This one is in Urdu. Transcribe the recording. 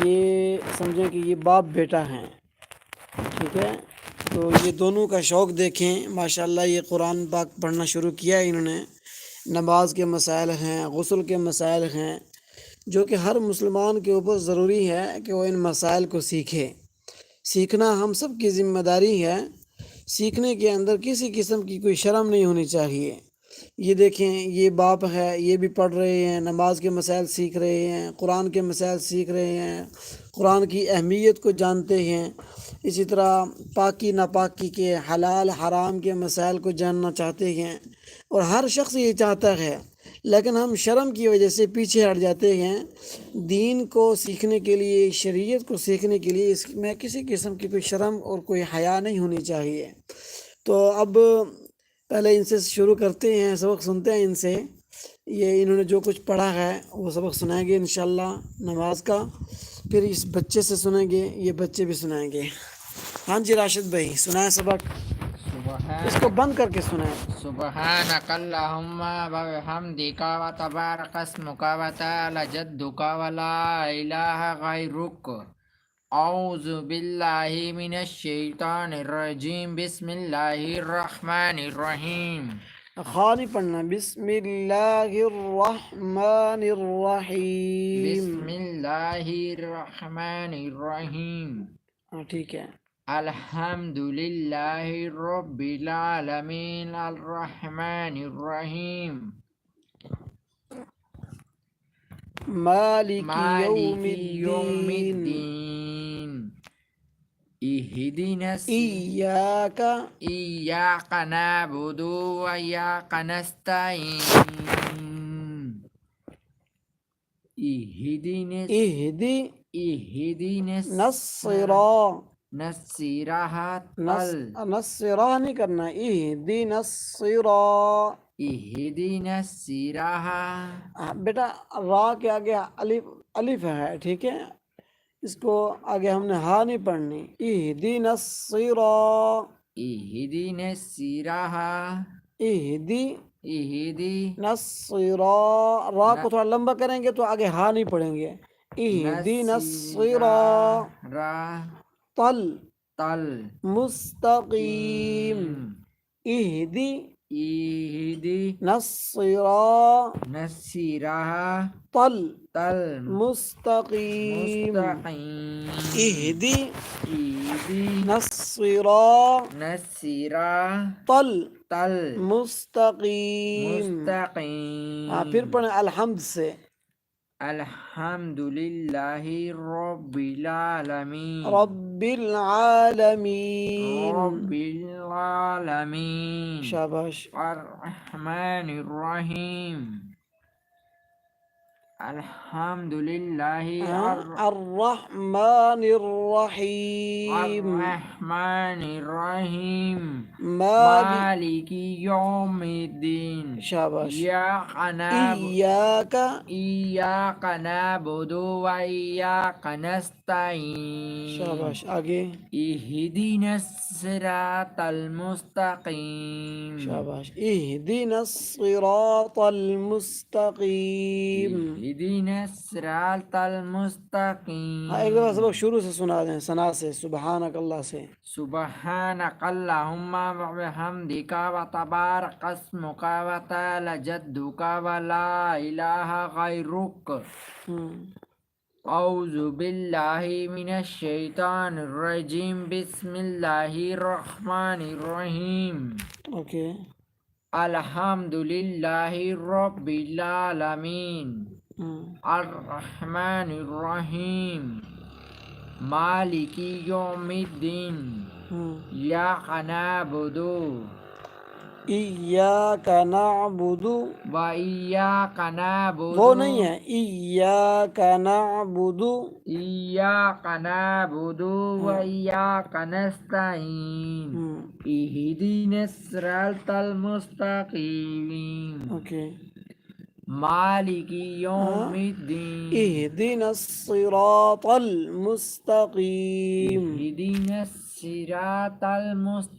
یہ سمجھیں کہ یہ باپ بیٹا ہیں، ٹھیک ہے؟ تو یہ دونوں کا شوق دیکھیں، ماشاءاللہ یہ قرآن پاک پڑھنا شروع کیا ہے انہوں نے۔ نماز کے مسائل ہیں، غسل کے مسائل ہیں، جو کہ ہر مسلمان کے اوپر ضروری ہے کہ وہ ان مسائل کو سیکھے۔ سیکھنا ہم سب کی ذمہ داری ہے، سیکھنے کے اندر کسی قسم کی کوئی شرم نہیں ہونی چاہیے۔ یہ دیکھیں، یہ باپ ہے، یہ بھی پڑھ رہے ہیں، نماز کے مسائل سیکھ رہے ہیں، قرآن کے مسائل سیکھ رہے ہیں، قرآن کی اہمیت کو جانتے ہیں، اسی طرح پاکی ناپاکی کے، حلال حرام کے مسائل کو جاننا چاہتے ہیں، اور ہر شخص یہ چاہتا ہے، لیکن ہم شرم کی وجہ سے پیچھے ہٹ جاتے ہیں۔ دین کو سیکھنے کے لیے، شریعت کو سیکھنے کے لیے اس میں کسی قسم کی کوئی شرم اور کوئی حیا نہیں ہونی چاہیے۔ تو اب پہلے ان سے شروع کرتے ہیں، سبق سنتے ہیں ان سے۔ یہ انہوں نے جو کچھ پڑھا ہے وہ سبق سنائیں گے انشاءاللہ نماز کا، پھر اس بچے سے سنیں گے، یہ بچے بھی سنائیں گے۔ ہاں جی راشد بھائی سنائیں سبق، اس کو بند کر کے سنائیں۔ سبحانک اللہم وبحمدک وتبارک اسمک وتعالی جدک ولا الہ غیرک۔ اعوذ باللہ من الشیطان الرجیم، بسم اللہ الرحمن الرحیم۔ خا نہیں پڑھنا، بسم اللہ الرحمن الرحیم۔ بسم اللہ الرحمن الرحیم۔ ہاں ٹھیک ہے۔ الحمد للہ رب العالمین الرحمن الرحیم مالک یوم مالک یوم الدین۔ الدین اہدنا ایاک ایاک نعبد و ایاک نستعین اہدنا نصرا، الصراط نصرا نہیں کرنا، اہدنا الصراط۔ اہدنا الصراط۔ بیٹا را کے آگے الف ہے، ٹھیک ہے؟ اس کو آگے ہم نے ہا نہیں پڑھنی، اہدنا الصراط۔ اہدنا الصراط۔ اہدنا الصراط، را کو تھوڑا لمبا کریں گے تو آگے ہا نہیں پڑھیں گے۔ اہدنا الصراط مستقیم۔ اہدنا الصراط مستقیم۔ اہدنا الصراط مستقیم۔ پھر پڑھیں الحمد سے۔ الحمد للہ رب العالمین رب العالمین، رب العالمین شاباش۔ الرحمن الرحیم الحمد للہ الرحمن الرحیم، الرحمن الرحیم مالک یوم الدین شاباش۔ ایاک نعبد و ایاک نستعین شاباش آگے۔ اہدنا الصراط المستقیم شاباش، اہدنا الصراط المستقیم۔ اہدنا الصراط المستقیم۔ ایک دفعہ سبق شروع سے سنا دیں، ثنا سے، سبحانک اللہ سے۔ سبحانک اللہم وبحمدک وتبارک اسمک وتعالی جدک ولا الہ غیرک۔ اعوذ باللہ من الشیطان الرجیم، بسم اللہ الرحمن الرحیم۔ اوکے۔ الحمد للہ رب العالمین الرحمن الرحیم مالک یوم الدین ایاک نعبد ایاک نعبد، و ایاک نعبد وہ نہیں ہے، ایاک نعبد، ایاک نعبد و ایاک نستعین اہدنا الصراط المستقیم اوکے۔ مالک یوم الدین اہدنا الصراط المستقیم۔ اہدنا الصراط المستقیم